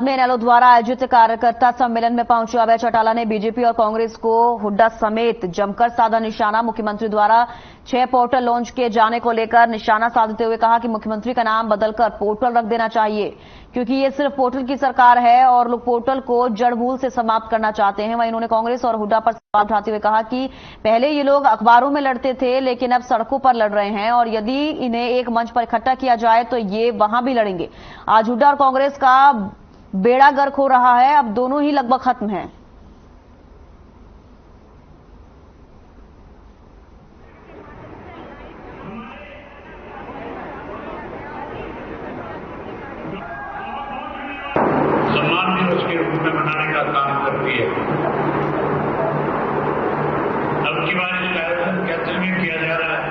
में इनेलो द्वारा आयोजित कार्यकर्ता सम्मेलन में पहुंचे अभय चौटाला ने बीजेपी और कांग्रेस को हुड्डा समेत जमकर साधा निशाना। मुख्यमंत्री द्वारा 6 पोर्टल लॉन्च किए जाने को लेकर निशाना साधते हुए कहा कि मुख्यमंत्री का नाम बदलकर पोर्टल रख देना चाहिए, क्योंकि ये सिर्फ पोर्टल की सरकार है और लोग पोर्टल को जड़ मूल से समाप्त करना चाहते हैं। वहीं उन्होंने कांग्रेस और हुड्डा पर सवाल उठाते हुए कहा कि पहले ये लोग अखबारों में लड़ते थे, लेकिन अब सड़कों पर लड़ रहे हैं और यदि इन्हें एक मंच पर इकट्ठा किया जाए तो ये वहां भी लड़ेंगे। आज हुड्डा और कांग्रेस का बेड़ा गर्क हो रहा है, अब दोनों ही लगभग खत्म हैं। सम्मान दिवस के रूप में मनाने का काम करती है। अब की बार इसका आयोजन कैंसिल में किया जा रहा है।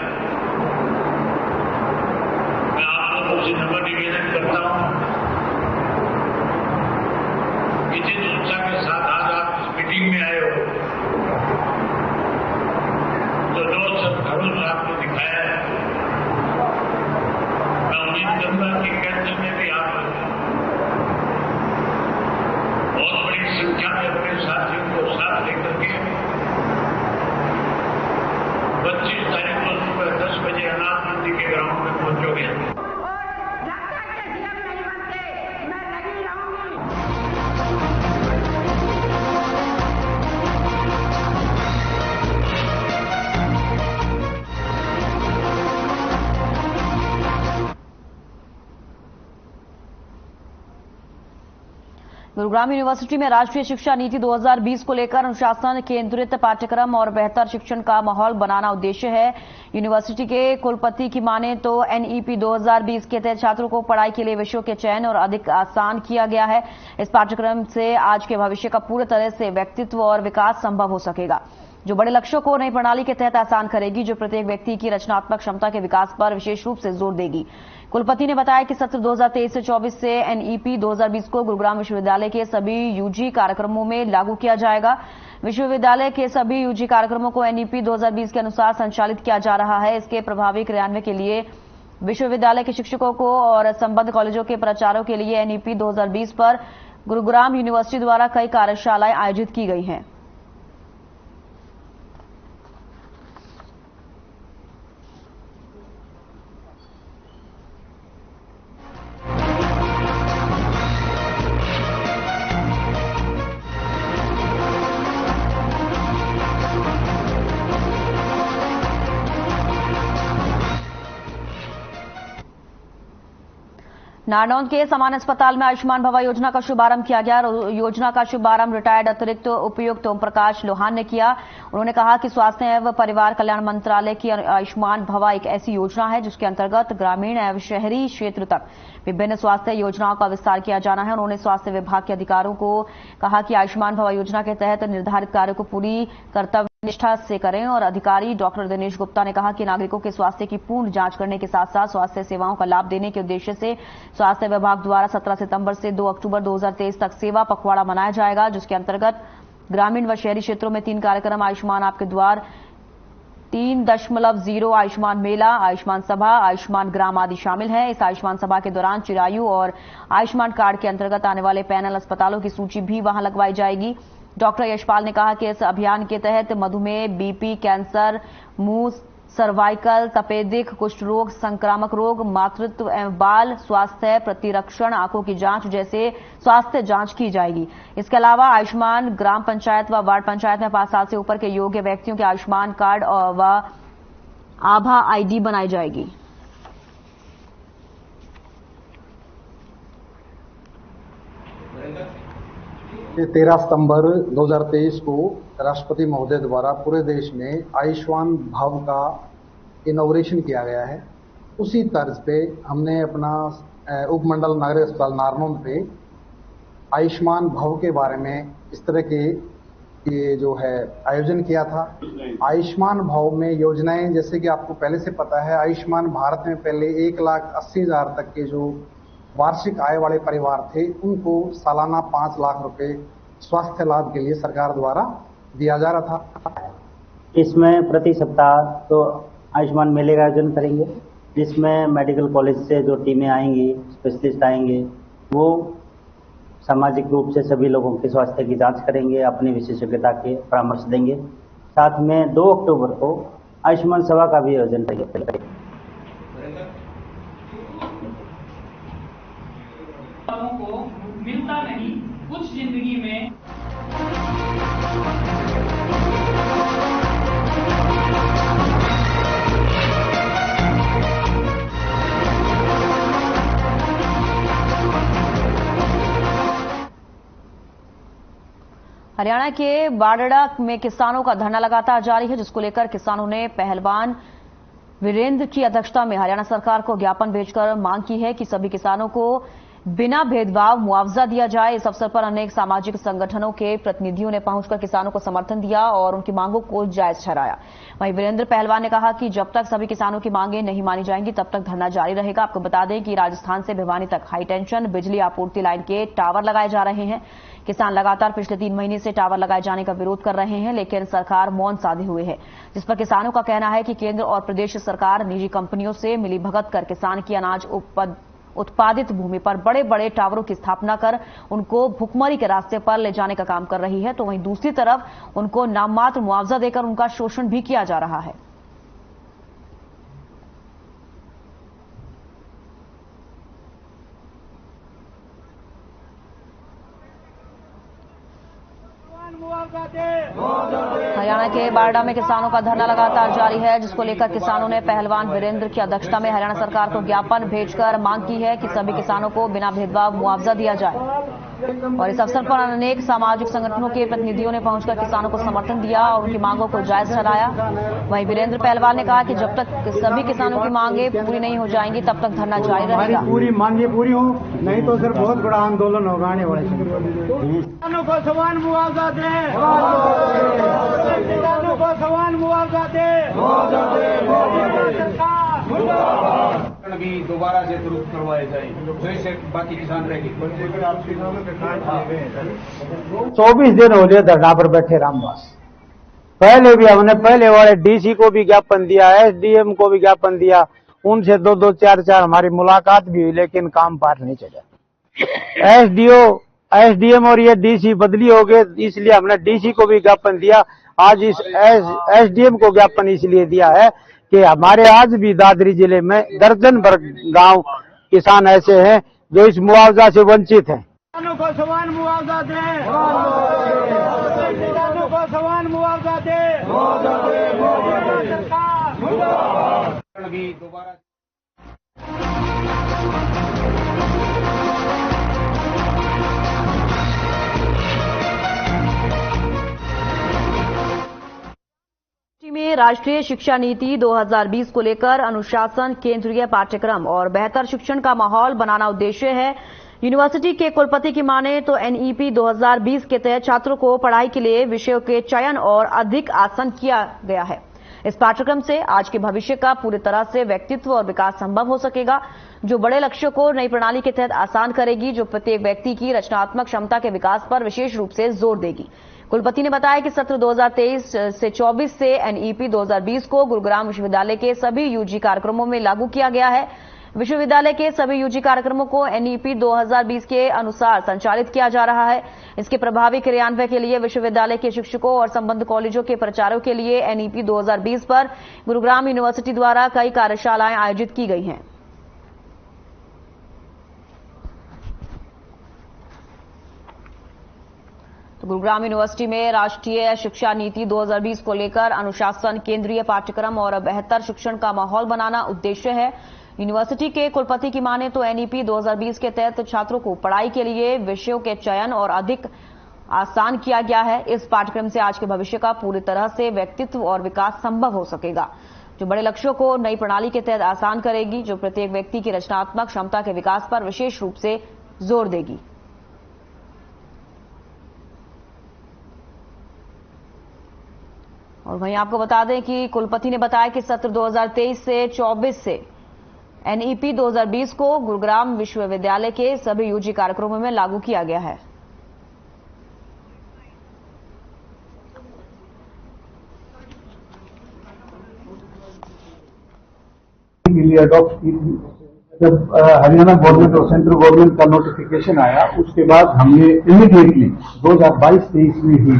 मैं आप लोगों से नम्र निवेदन करता हूं कि जिस उत्साह के साथ आज आप इस मीटिंग में आए हो, तो दो सब घरों से आपको दिखाया है। मैं उम्मीद करूंगा कि कैंसिल में भी आप बहुत बड़ी संख्या में अपने साथियों को साथ लेकर के 25 तारीख को सुबह 10 बजे अनाथ मंडी के ग्राउंड में पहुंचोगे। गुरुग्राम यूनिवर्सिटी में राष्ट्रीय शिक्षा नीति 2020 को लेकर अनुशासन केंद्रित पाठ्यक्रम और बेहतर शिक्षण का माहौल बनाना उद्देश्य है। यूनिवर्सिटी के कुलपति की माने तो एनईपी 2020 के तहत छात्रों को पढ़ाई के लिए विषयों के चयन और अधिक आसान किया गया है। इस पाठ्यक्रम से आज के भविष्य का पूरी तरह से व्यक्तित्व और विकास संभव हो सकेगा, जो बड़े लक्ष्यों को नई प्रणाली के तहत आसान करेगी, जो प्रत्येक व्यक्ति की रचनात्मक क्षमता के विकास पर विशेष रूप से जोर देगी। कुलपति ने बताया कि सत्र 2023 से 24 से एनईपी 2020 को गुरुग्राम विश्वविद्यालय के सभी यूजी कार्यक्रमों में लागू किया जाएगा। विश्वविद्यालय के सभी यूजी कार्यक्रमों को एनईपी 2020 के अनुसार संचालित किया जा रहा है। इसके प्रभावी क्रियान्वयन के लिए विश्वविद्यालय के शिक्षकों को और संबद्ध कॉलेजों के प्राचार्यों के लिए एनईपी 2020 पर गुरुग्राम यूनिवर्सिटी द्वारा कई कार्यशालाएं आयोजित की गई हैं। नारनौंद के समान अस्पताल में आयुष्मान भवा योजना का शुभारंभ किया गया। योजना का शुभारंभ रिटायर्ड अतिरिक्त उपायुक्त ओम प्रकाश लोहान ने किया। उन्होंने कहा कि स्वास्थ्य एवं परिवार कल्याण मंत्रालय की आयुष्मान भवा एक ऐसी योजना है जिसके अंतर्गत ग्रामीण एवं शहरी क्षेत्र तक विभिन्न स्वास्थ्य योजनाओं का विस्तार किया जाना है। उन्होंने स्वास्थ्य विभाग के अधिकारियों को कहा कि आयुष्मान भवा योजना के तहत निर्धारित कार्यों को पूरी कर्तव्य निष्ठा से करें और अधिकारी डॉक्टर दिनेश गुप्ता ने कहा कि नागरिकों के स्वास्थ्य की पूर्ण जांच करने के साथ साथ स्वास्थ्य सेवाओं का लाभ देने के उद्देश्य से स्वास्थ्य विभाग द्वारा 17 सितंबर से 2 अक्टूबर 2023 तक सेवा पखवाड़ा मनाया जाएगा, जिसके अंतर्गत ग्रामीण व शहरी क्षेत्रों में 3 कार्यक्रम आयुष्मान आपके द्वार 3.0 आयुष्मान मेला, आयुष्मान सभा, आयुष्मान ग्राम आदि शामिल है। इस आयुष्मान सभा के दौरान चिरायु और आयुष्मान कार्ड के अंतर्गत आने वाले पैनल अस्पतालों की सूची भी वहां लगवाई जाएगी। डॉक्टर यशपाल ने कहा कि इस अभियान के तहत मधुमेह, बीपी, कैंसर, मुंह, सर्वाइकल, तपेदिक, कुष्ठ रोग, संक्रामक रोग, मातृत्व एवं बाल स्वास्थ्य, प्रतिरक्षण, आंखों की जांच जैसे स्वास्थ्य जांच की जाएगी। इसके अलावा आयुष्मान ग्राम पंचायत व वार्ड पंचायत में 5 साल से ऊपर के योग्य व्यक्तियों के आयुष्मान कार्ड व आभा आईडी बनाई जाएगी। ये 13 सितंबर 2023 को राष्ट्रपति महोदय द्वारा पूरे देश में आयुष्मान भव का इनॉग्रेशन किया गया है। उसी तर्ज पे हमने अपना उपमंडल नागरिक अस्पताल नारनौंद पे आयुष्मान भव के बारे में इस तरह के ये जो है आयोजन किया था। आयुष्मान भव में योजनाएं, जैसे कि आपको पहले से पता है, आयुष्मान भारत में पहले 1,80,000 तक के जो वार्षिक आय वाले परिवार थे उनको सालाना 5 लाख रुपए स्वास्थ्य लाभ के लिए सरकार द्वारा दिया जा रहा था। इसमें प्रति सप्ताह तो आयुष्मान मेले का आयोजन करेंगे, जिसमें मेडिकल कॉलेज से जो टीमें आएंगी, स्पेशलिस्ट आएंगे, वो सामाजिक रूप से सभी लोगों के स्वास्थ्य की जांच करेंगे, अपनी विशेषज्ञता के परामर्श देंगे। साथ में 2 अक्टूबर को आयुष्मान सभा का भी आयोजन करेंगे। को मिलता नहीं कुछ जिंदगी में। हरियाणा के बारड़ा में किसानों का धरना लगातार जारी है, जिसको लेकर किसानों ने पहलवान वीरेंद्र की अध्यक्षता में हरियाणा सरकार को ज्ञापन भेजकर मांग की है कि सभी किसानों को बिना भेदभाव मुआवजा दिया जाए। इस अवसर पर अनेक सामाजिक संगठनों के प्रतिनिधियों ने पहुंचकर किसानों को समर्थन दिया और उनकी मांगों को जायज ठहराया। वहीं वीरेंद्र पहलवान ने कहा कि जब तक सभी किसानों की मांगें नहीं मानी जाएंगी तब तक धरना जारी रहेगा। आपको बता दें कि राजस्थान से भिवानी तक हाई टेंशन बिजली आपूर्ति लाइन के टावर लगाए जा रहे हैं। किसान लगातार पिछले 3 महीने से टावर लगाए जाने का विरोध कर रहे हैं, लेकिन सरकार मौन साधे हुए है, जिस पर किसानों का कहना है कि केंद्र और प्रदेश सरकार निजी कंपनियों से मिलीभगत कर किसान की अनाज उत्पादित भूमि पर बड़े बड़े टावरों की स्थापना कर उनको भुखमरी के रास्ते पर ले जाने का काम कर रही है, तो वहीं दूसरी तरफ उनको नाममात्र मुआवजा देकर उनका शोषण भी किया जा रहा है। हरियाणा के बारड़ा में किसानों का धरना लगातार जारी है, जिसको लेकर किसानों ने पहलवान वीरेंद्र की अध्यक्षता में हरियाणा सरकार को ज्ञापन भेजकर मांग की है कि सभी किसानों को बिना भेदभाव मुआवजा दिया जाए। और इस अवसर पर अनेक सामाजिक संगठनों के प्रतिनिधियों ने पहुंचकर किसानों को समर्थन दिया और उनकी मांगों को जायज ठहराया। वहीं वीरेंद्र पहलवान ने कहा कि जब तक सभी किसानों की मांगें पूरी नहीं हो जाएंगी तब तक धरना जारी रहेगा। पूरी मांगें पूरी हो, नहीं तो सिर्फ बहुत बड़ा आंदोलन होगा आने वाले समय। किसानों को समान मुआवजा दे, किसानों को समान मुआवजा दे। भी दोबारा से शुरू करवाए जाए, जैसे बाकी किसान रहेंगे। 24 दिन हो गए धरना पर बैठे रामदास। पहले भी हमने पहले वाले डीसी को भी ज्ञापन दिया, एसडीएम को भी ज्ञापन दिया, उनसे 2-2, 4-4 हमारी मुलाकात भी हुई, लेकिन काम पार नहीं चला। एसडीएम और ये डीसी बदली हो गए, इसलिए हमने डीसी को भी ज्ञापन दिया। आज इस एसडीएम को ज्ञापन इसलिए दिया है कि हमारे आज भी दादरी जिले में दर्जन भर गांव किसान ऐसे हैं जो इस मुआवजा से वंचित हैं। किसानों को समान मुआवजा दे, किसानों को समान मुआवजा दे। में राष्ट्रीय शिक्षा नीति 2020 को लेकर अनुशासन, केंद्रीय पाठ्यक्रम और बेहतर शिक्षण का माहौल बनाना उद्देश्य है। यूनिवर्सिटी के कुलपति की माने तो एनईपी 2020 के तहत छात्रों को पढ़ाई के लिए विषयों के चयन और अधिक आसान किया गया है। इस पाठ्यक्रम से आज के भविष्य का पूरी तरह से व्यक्तित्व और विकास संभव हो सकेगा, जो बड़े लक्ष्यों को नई प्रणाली के तहत आसान करेगी, जो प्रत्येक व्यक्ति की रचनात्मक क्षमता के विकास पर विशेष रूप से जोर देगी। कुलपति ने बताया कि सत्र 2023 से 24 से एनईपी 2020 को गुरुग्राम विश्वविद्यालय के सभी यूजी कार्यक्रमों में लागू किया गया है। विश्वविद्यालय के सभी यूजी कार्यक्रमों को एनईपी 2020 के अनुसार संचालित किया जा रहा है। इसके प्रभावी क्रियान्वयन के लिए विश्वविद्यालय के शिक्षकों और संबद्ध कॉलेजों के प्राचार्यों के लिए एनईपी 2020 पर गुरुग्राम यूनिवर्सिटी द्वारा कई कार्यशालाएं आयोजित की गई हैं। तो गुरुग्राम यूनिवर्सिटी में राष्ट्रीय शिक्षा नीति 2020 को लेकर अनुशासन, केंद्रीय पाठ्यक्रम और बेहतर शिक्षण का माहौल बनाना उद्देश्य है। यूनिवर्सिटी के कुलपति की माने तो एनईपी 2020 के तहत छात्रों को पढ़ाई के लिए विषयों के चयन और अधिक आसान किया गया है। इस पाठ्यक्रम से आज के भविष्य का पूरी तरह से व्यक्तित्व और विकास संभव हो सकेगा, जो बड़े लक्ष्यों को नई प्रणाली के तहत आसान करेगी, जो प्रत्येक व्यक्ति की रचनात्मक क्षमता के विकास पर विशेष रूप से जोर देगी। और वहीं आपको बता दें कि कुलपति ने बताया कि सत्र 2023 से 24 से एनईपी 2020 को गुरुग्राम विश्वविद्यालय के सभी यूजी कार्यक्रमों में लागू किया गया है। के लिए अडॉप्ट की थी जब हरियाणा गवर्नमेंट और सेंट्रल गवर्नमेंट का नोटिफिकेशन आया, उसके बाद हमने इमीडिएटली 2022-23 में ही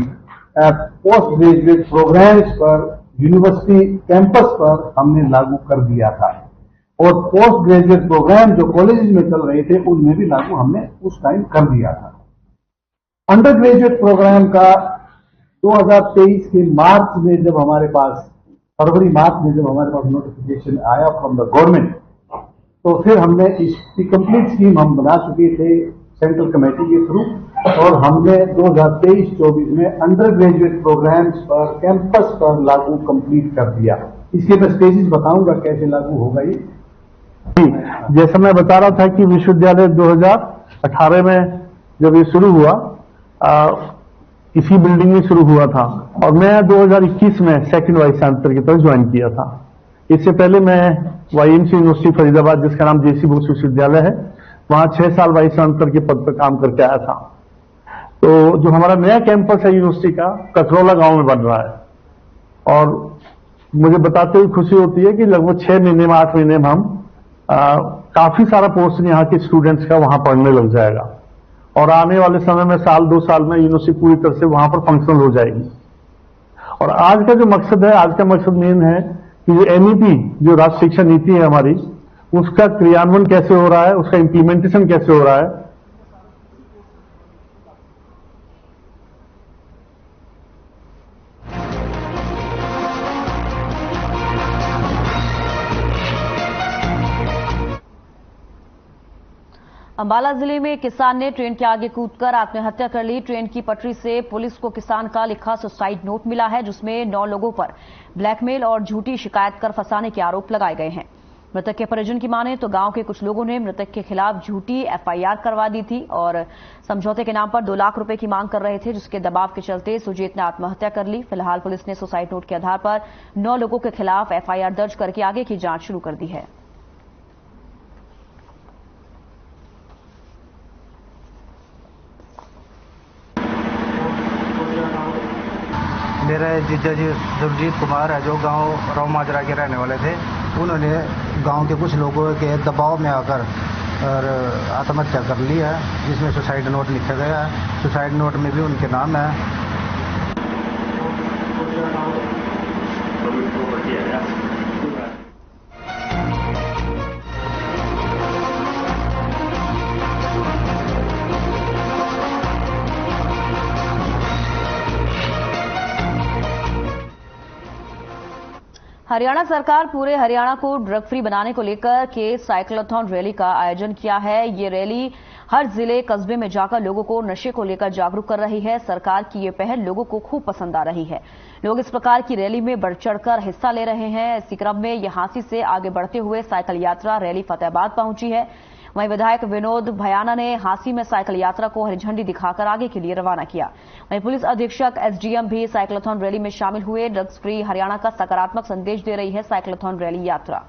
पोस्ट ग्रेजुएट प्रोग्राम्स पर यूनिवर्सिटी कैंपस पर हमने लागू कर दिया था। और पोस्ट ग्रेजुएट प्रोग्राम जो कॉलेज में चल रहे थे उनमें भी लागू हमने उस टाइम कर दिया था। अंडर ग्रेजुएट प्रोग्राम का 2023 के मार्च में जब हमारे पास फरवरी-मार्च में जब हमारे पास नोटिफिकेशन आया फ्रॉम द गवर्नमेंट, तो फिर हमने इसकी कंप्लीट स्कीम हम बना चुके थे सेंट्रल कमेटी के थ्रू, और हमने 2023-24 में अंडर ग्रेजुएट प्रोग्राम्स पर कैंपस पर लागू कंप्लीट कर दिया। इसके मैं स्टेजेस बताऊंगा कैसे लागू होगा ये। जैसा मैं बता रहा था कि विश्वविद्यालय 2018 में जब ये शुरू हुआ, इसी बिल्डिंग में शुरू हुआ था, और मैं 2021 में सेकंड वाइस चांसलर की तरफ ज्वाइन किया था। इससे पहले मैं YMCA यूनिवर्सिटी फरीदाबाद, जिसका नाम JC बोस विश्वविद्यालय है, वहां 6 साल वाइस चांसलर के पद पर काम करके आया था। तो जो हमारा नया कैंपस है यूनिवर्सिटी का, कचरौला गांव में बन रहा है, और मुझे बताते हुए खुशी होती है कि लगभग 6 महीने में 8 महीने में हम काफी सारा पोर्शन यहाँ के स्टूडेंट्स का वहां पढ़ने लग जाएगा, और आने वाले समय में 1-2 साल में यूनिवर्सिटी पूरी तरह से वहां पर फंक्शनल हो जाएगी। और आज का जो मकसद है, आज का मकसद मेन है कि जो NEP, जो राष्ट्रीय शिक्षा नीति है हमारी, उसका क्रियान्वयन कैसे हो रहा है, उसका इंप्लीमेंटेशन कैसे हो रहा है। अंबाला जिले में एक किसान ने ट्रेन के आगे कूदकर आत्महत्या कर ली। ट्रेन की पटरी से पुलिस को किसान का लिखा सुसाइड नोट मिला है, जिसमें 9 लोगों पर ब्लैकमेल और झूठी शिकायत कर फंसाने के आरोप लगाए गए हैं। मृतक के परिजन की माने तो गांव के कुछ लोगों ने मृतक के खिलाफ झूठी FIR करवा दी थी और समझौते के नाम पर 2 लाख रुपए की मांग कर रहे थे, जिसके दबाव के चलते सुजीत ने आत्महत्या कर ली। फिलहाल पुलिस ने सुसाइड नोट के आधार पर 9 लोगों के खिलाफ FIR दर्ज करके आगे की जांच शुरू कर दी है। मेरे जीजा जी सुरजीत कुमार है, जो गांव राव माजरा के रहने वाले थे, उन्होंने गांव के कुछ लोगों के दबाव में आकर और आत्महत्या कर ली है, जिसमें सुसाइड नोट लिखा गया है। सुसाइड नोट में भी उनके नाम है। हरियाणा सरकार पूरे हरियाणा को ड्रग फ्री बनाने को लेकर के साइक्लोथॉन रैली का आयोजन किया है। ये रैली हर जिले कस्बे में जाकर लोगों को नशे को लेकर जागरूक कर रही है। सरकार की ये पहल लोगों को खूब पसंद आ रही है। लोग इस प्रकार की रैली में बढ़ चढ़कर हिस्सा ले रहे हैं। इसी क्रम में यहांसी से आगे बढ़ते हुए साइकिल यात्रा रैली फतेहाबाद पहुंची है। वहीं विधायक विनोद भयाना ने हांसी में साइकिल यात्रा को हरी झंडी दिखाकर आगे के लिए रवाना किया। वहीं पुलिस अधीक्षक SDM भी साइक्लोथॉन रैली में शामिल हुए। ड्रग्स फ्री हरियाणा का सकारात्मक संदेश दे रही है साइक्लोथॉन रैली यात्रा।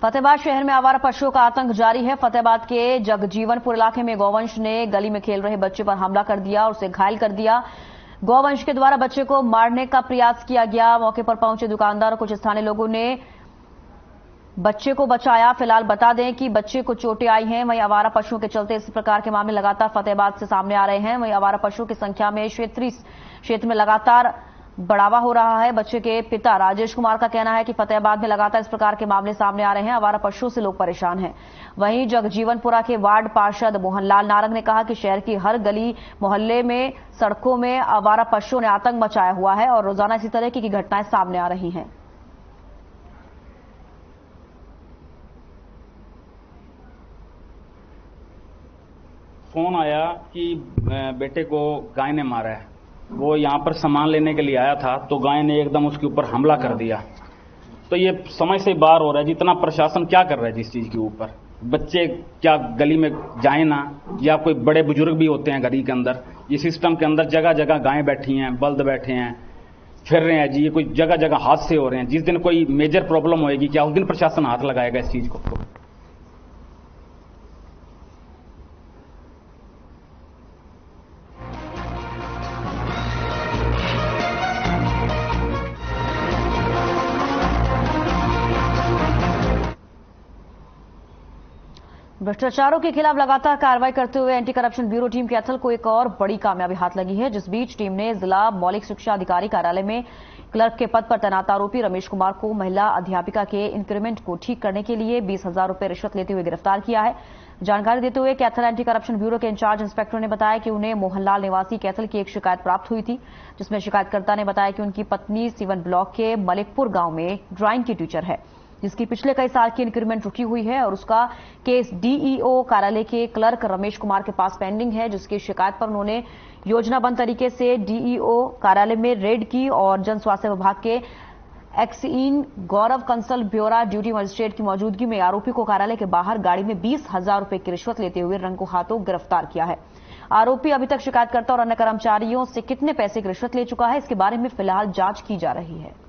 फतेहाबाद शहर में आवारा पशुओं का आतंक जारी है। फतेहाबाद के जगजीवनपुर इलाके में गौवंश ने गली में खेल रहे बच्चे पर हमला कर दिया और उसे घायल कर दिया। गौवंश के द्वारा बच्चे को मारने का प्रयास किया गया। मौके पर पहुंचे दुकानदार और कुछ स्थानीय लोगों ने बच्चे को बचाया। फिलहाल बता दें कि बच्चे को चोटें आई हैं। वहीं आवारा पशुओं के चलते इस प्रकार के मामले लगातार फतेहाबाद से सामने आ रहे हैं। वहीं आवारा पशुओं की संख्या में क्षेत्र में लगातार बढ़ावा हो रहा है। बच्चे के पिता राजेश कुमार का कहना है कि फतेहाबाद में लगातार इस प्रकार के मामले सामने आ रहे हैं। आवारा पशुओं से लोग परेशान हैं। वहीं जगजीवनपुरा के वार्ड पार्षद मोहनलाल नारंग ने कहा कि शहर की हर गली मोहल्ले में सड़कों में आवारा पशुओं ने आतंक मचाया हुआ है और रोजाना इसी तरह की घटनाएं सामने आ रही हैं। फोन आया कि बेटे को गाय ने मारा है। वो यहाँ पर सामान लेने के लिए आया था तो गाय ने एकदम उसके ऊपर हमला कर दिया। तो ये समझ से बाहर हो रहा है जितना प्रशासन क्या कर रहा है जिस चीज के ऊपर। बच्चे क्या गली में जाए ना, या कोई बड़े बुजुर्ग भी होते हैं गली के अंदर। ये सिस्टम के अंदर जगह जगह गायें बैठी हैं, बल्द बैठे हैं। फिर रहे हैं जी, ये कोई जगह जगह हादसे हो रहे हैं। जिस दिन कोई मेजर प्रॉब्लम होएगी, क्या उस दिन प्रशासन हाथ लगाएगा इस चीज को? भ्रष्टाचारों के खिलाफ लगातार कार्रवाई करते हुए anti corruption bureau team Kaithal को एक और बड़ी कामयाबी हाथ लगी है, जिस बीच टीम ने जिला मौलिक शिक्षा अधिकारी कार्यालय में क्लर्क के पद पर तैनात आरोपी रमेश कुमार को महिला अध्यापिका के इंक्रीमेंट को ठीक करने के लिए 20,000 रुपए रिश्वत लेते हुए गिरफ्तार किया है। जानकारी देते हुए कैथल एंटी करप्शन ब्यूरो के इंचार्ज इंस्पेक्टर ने बताया कि उन्हें मोहनलाल निवासी कैथल की एक शिकायत प्राप्त हुई थी, जिसमें शिकायतकर्ता ने बताया कि उनकी पत्नी सीवन ब्लॉक के मलिकपुर गांव में ड्राइंग की टीचर है, जिसकी पिछले कई साल की इंक्रीमेंट रुकी हुई है और उसका केस डीईओ कार्यालय के क्लर्क रमेश कुमार के पास पेंडिंग है, जिसकी शिकायत पर उन्होंने योजनाबद्ध तरीके से डीईओ कार्यालय में रेड की और जन स्वास्थ्य विभाग के एक्सीन गौरव कंसल ब्योरा ड्यूटी मजिस्ट्रेट की मौजूदगी में आरोपी को कार्यालय के बाहर गाड़ी में 20,000 रुपए की रिश्वत लेते हुए रंगों हाथों गिरफ्तार किया है। आरोपी अभी तक शिकायतकर्ता और अन्य कर्मचारियों से कितने पैसे की रिश्वत ले चुका है, इसके बारे में फिलहाल जांच की जा रही है।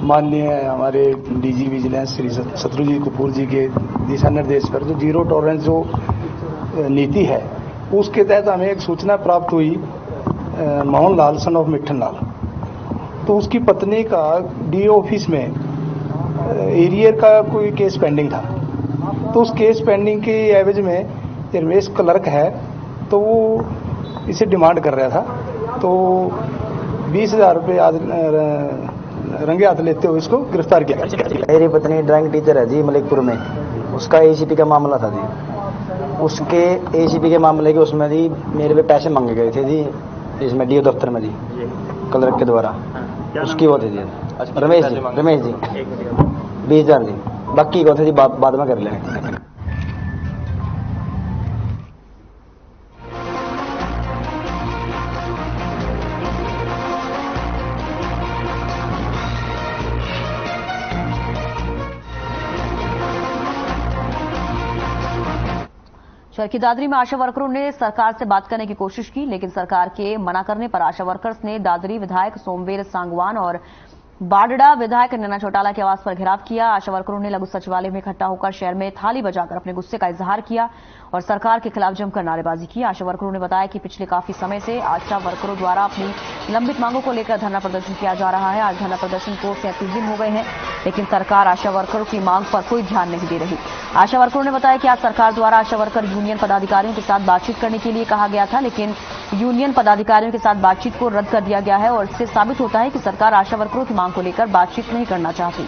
माननीय हमारे डीजी विजिलेंस श्री शत्रुजीत कपूर जी के दिशा निर्देश पर जो जीरो टॉलरेंस जो नीति है, उसके तहत हमें एक सूचना प्राप्त हुई मोहनलाल सन ऑफ मिठनलाल, तो उसकी पत्नी का डीओ ऑफिस में एरियर का कोई केस पेंडिंग था। तो उस केस पेंडिंग के एवज में रमेश क्लर्क है, तो वो इसे डिमांड कर रहा था, तो 20,000 रुपये रंगे हाथ लेते हुए इसको गिरफ्तार किया। मेरी पत्नी ड्राइंग टीचर है जी मलिकपुर में, उसका एसीपी का मामला था जी। उसके एसीपी के मामले के उसमें जी मेरे पे पैसे मांगे गए थे जी, इसमें डीओ दफ्तर में जी क्लर्क के द्वारा, उसकी वो थे जी रमेश जी 20,000 जी, बाकी को थे जी बाद में कर लेंगे। शहर की दादरी में आशा वर्करों ने सरकार से बात करने की कोशिश की, लेकिन सरकार के मना करने पर आशा वर्कर्स ने दादरी विधायक सोमवीर सांगवान और बाडड़ा विधायक नैना चौटाला के आवास पर घेराव किया। आशा वर्करों ने लघु सचिवालय में इकट्ठा होकर शहर में थाली बजाकर अपने गुस्से का इजहार किया और सरकार के खिलाफ जमकर नारेबाजी की। आशा वर्करों ने बताया कि पिछले काफी समय से आशा वर्करों द्वारा अपनी लंबित मांगों को लेकर धरना प्रदर्शन किया जा रहा है। आज धरना प्रदर्शन को 37 दिन हो गए हैं, लेकिन सरकार आशा वर्करों की मांग पर कोई ध्यान नहीं दे रही। आशा वर्करों ने बताया कि आज सरकार द्वारा आशा वर्कर यूनियन पदाधिकारियों के साथ बातचीत करने के लिए कहा गया था, लेकिन यूनियन पदाधिकारियों के साथ बातचीत को रद्द कर दिया गया है और इससे साबित होता है कि सरकार आशा वर्करों की मांग को लेकर बातचीत नहीं करना चाहती।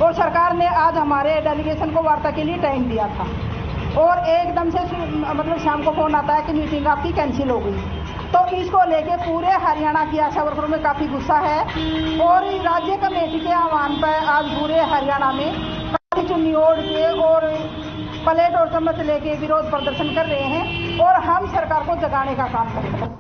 और सरकार ने आज हमारे डेलीगेशन को वार्ता के लिए टाइम दिया था और एकदम से मतलब शाम को फोन आता है कि मीटिंग आपकी कैंसिल हो गई। तो इसको लेके पूरे हरियाणा की आशा वर्करों में काफ़ी गुस्सा है और राज्य कमेटी के आह्वान पर आज पूरे हरियाणा में काफ़ी चुन्नी ओढ़ के और प्लेट और चम्मच लेके विरोध प्रदर्शन कर रहे हैं और हम सरकार को जगाने का काम करेंगे।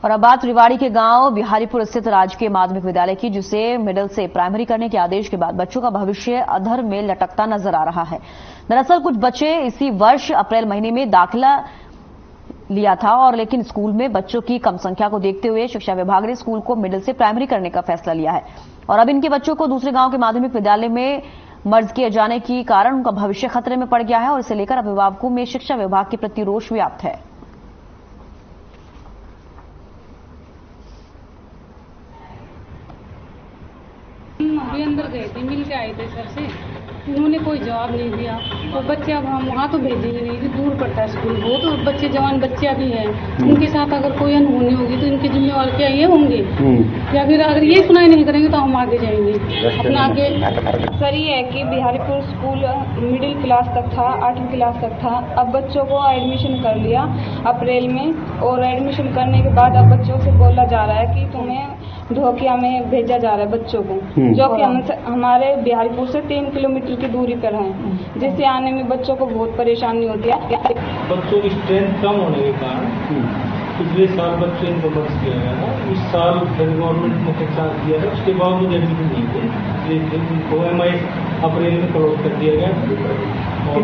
और अब बात रेवाड़ी के गांव बिहारीपुर स्थित राजकीय माध्यमिक विद्यालय की, जिसे मिडिल से प्राइमरी करने के आदेश के बाद बच्चों का भविष्य अधर में लटकता नजर आ रहा है। दरअसल कुछ बच्चे इसी वर्ष अप्रैल महीने में दाखिला लिया था और लेकिन स्कूल में बच्चों की कम संख्या को देखते हुए शिक्षा विभाग ने स्कूल को मिडिल से प्राइमरी करने का फैसला लिया है और अब इनके बच्चों को दूसरे गांव के माध्यमिक विद्यालय में मर्ज किए जाने के कारण उनका भविष्य खतरे में पड़ गया है और इसे लेकर अभिभावकों में शिक्षा विभाग के प्रति रोष व्याप्त है। अभी अंदर गए थे, मिल के आए थे सर से, उन्होंने कोई जवाब नहीं दिया। तो बच्चे अब हम वहाँ तो भेजेंगे नहीं कि दूर पड़ता है स्कूल, बहुत और बच्चे जवान बच्चियाँ भी हैं, उनके साथ अगर कोई अनहोनी होगी तो इनके जिम्मेवार क्या ये होंगे या फिर अगर ये सुनाई नहीं करेंगे तो हम आगे जाएंगे अपना आगे। सर ये है कि बिहारीपुर स्कूल मिडिल क्लास तक था, 8वीं क्लास तक था, अब बच्चों को एडमिशन कर लिया अप्रैल में और एडमिशन करने के बाद अब बच्चों से बोला जा रहा है कि तुम्हें धोकिया में भेजा जा रहा है बच्चों को, जो कि हमारे बिहारीपुर से 3 किलोमीटर की दूरी पर है, जिससे आने में बच्चों को बहुत परेशानी होती है। बच्चों की स्ट्रेंथ कम होने के कारण पिछले साल बच्चे इनको बख्श किया गया था। इस साल फिर गवर्नमेंट ने चार्ज किया था, उसके बावजूद एडमिशन नहीं थे, इनको MI अप्रैल में क्लोज कर दिया गया। और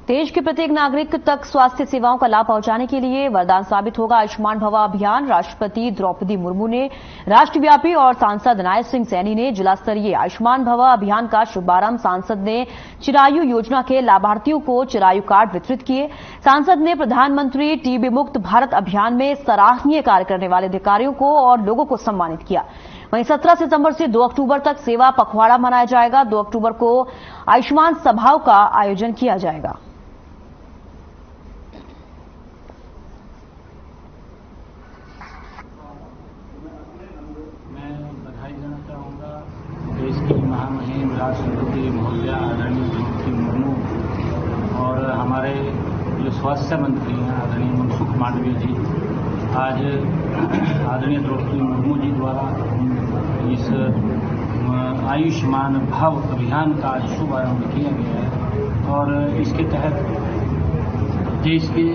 देश के प्रत्येक नागरिक तक स्वास्थ्य सेवाओं का लाभ पहुंचाने के लिए वरदान साबित होगा आयुष्मान भव अभियान। राष्ट्रपति द्रौपदी मुर्मू ने राष्ट्रव्यापी और सांसद नायब सिंह सैनी ने जिला स्तरीय आयुष्मान भव अभियान का शुभारंभ। सांसद ने चिरायु योजना के लाभार्थियों को चिरायु कार्ड वितरित किए। सांसद ने प्रधानमंत्री टीबी मुक्त भारत अभियान में सराहनीय कार्य करने वाले अधिकारियों को और लोगों को सम्मानित किया। वहीं 17 सितंबर से 2 अक्टूबर तक सेवा पखवाड़ा मनाया जाएगा। 2 अक्टूबर को आयुष्मान सभाओं का आयोजन किया जाएगा। देश की महामहिम राष्ट्रपति महोदया आदरणीय द्रौपदी मुर्मू और हमारे जो स्वास्थ्य मंत्री हैं आदरणीय मनसुख मांडविया जी, आज आदरणीय द्रौपदी मुर्मू जी द्वारा इस आयुष्मान भव अभियान का आज शुभारंभ किया गया है और इसके तहत देश के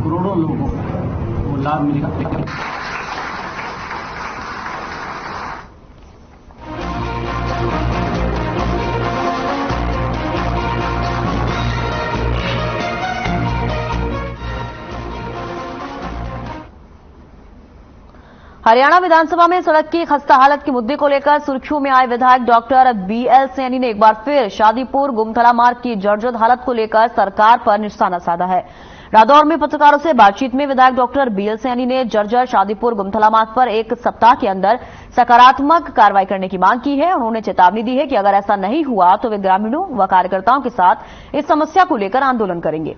करोड़ों लोगों को लाभ मिलेगा। हरियाणा विधानसभा में सड़क की खस्ता हालत के मुद्दे को लेकर सुर्खियों में आए विधायक डॉक्टर BL सैनी ने एक बार फिर शादीपुर गुमथला मार्ग की जर्जर हालत को लेकर सरकार पर निशाना साधा है। रादौर में पत्रकारों से बातचीत में विधायक डॉक्टर BL सैनी ने जर्जर शादीपुर गुमथला मार्ग पर 1 सप्ताह के अंदर सकारात्मक कार्रवाई करने की मांग की है। उन्होंने चेतावनी दी है कि अगर ऐसा नहीं हुआ तो वे ग्रामीणों व कार्यकर्ताओं के साथ इस समस्या को लेकर आंदोलन करेंगे।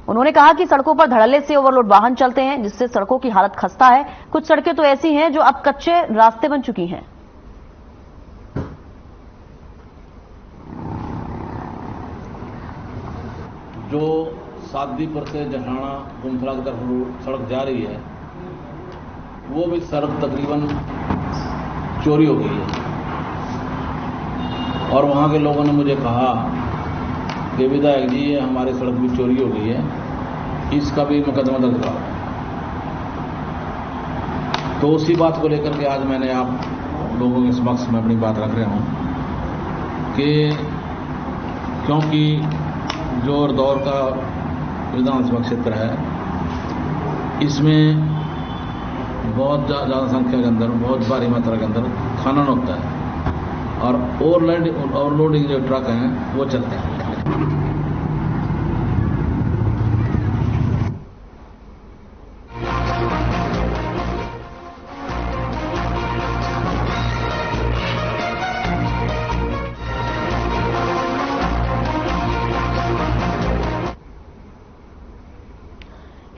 उन्होंने कहा कि सड़कों पर धड़ल्ले से ओवरलोड वाहन चलते हैं, जिससे सड़कों की हालत खस्ता है। कुछ सड़कें तो ऐसी हैं जो अब कच्चे रास्ते बन चुकी हैं। जो शादीपुर से जहाना गुमथला की तरफ सड़क जा रही है, वो भी सड़क तकरीबन चोरी हो गई है और वहां के लोगों ने मुझे कहा कि विधायक जी ये हमारी सड़क भी चोरी हो गई है, इसका भी मुकदमा दर्ज करा। तो उसी बात को लेकर के आज मैंने आप लोगों के समक्ष में अपनी बात रख रहा हूं कि क्योंकि जो रादौर का विधानसभा क्षेत्र है, इसमें बहुत ज़्यादा संख्या के अंदर, बहुत भारी मात्रा के अंदर खनन होता है और ओवरलोडिंग जो ट्रक हैं वो चलते हैं।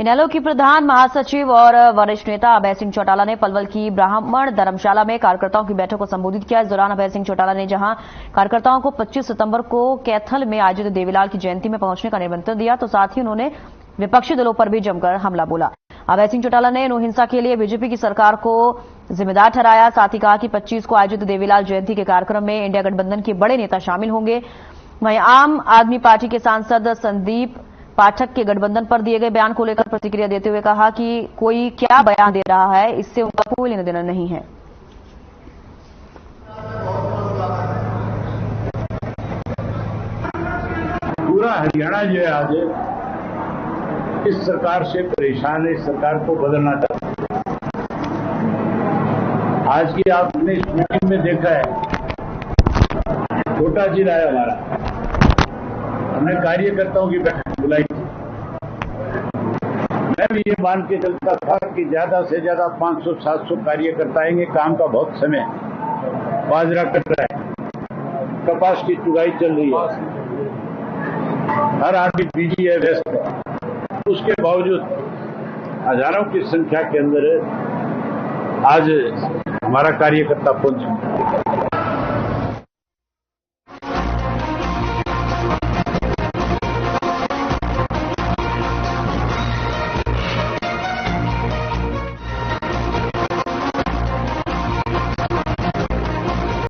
इनेलो की प्रधान महासचिव और वरिष्ठ नेता अभय सिंह चौटाला ने पलवल की ब्राह्मण धर्मशाला में कार्यकर्ताओं की बैठक को संबोधित किया। इस दौरान अभय सिंह चौटाला ने जहां कार्यकर्ताओं को 25 सितंबर को कैथल में आयोजित देवीलाल की जयंती में पहुंचने का निमंत्रण दिया, तो साथ ही उन्होंने विपक्षी दलों पर भी जमकर हमला बोला। अभय सिंह चौटाला ने नो हिंसा के लिए बीजेपी की सरकार को जिम्मेदार ठहराया। साथ ही कहा कि 25 को आयोजित देवीलाल जयंती के कार्यक्रम में इंडिया गठबंधन के बड़े नेता शामिल होंगे। वहीं आम आदमी पार्टी के सांसद संदीप पाठक के गठबंधन पर दिए गए बयान को लेकर प्रतिक्रिया देते हुए कहा कि कोई क्या बयान दे रहा है, इससे उनका कोई लेना देना नहीं है। पूरा हरियाणा जो है आज इस सरकार से परेशान है, इस सरकार को बदलना चाहता है। आज की आपने इस मीटिंग में देखा है, छोटा जिला है हमारा, हमने कार्यकर्ताओं की बैठक बुलाई थी। मैं भी ये मान के चलता था कि ज्यादा से ज्यादा 500-700 कार्यकर्ता आएंगे। काम का बहुत समय, बाजरा कट रहा है, कपास की चुगाई चल रही है, हर आदमी बिजी है, व्यस्त है। उसके बावजूद हजारों की संख्या के अंदर आज हमारा कार्यकर्ता पहुंच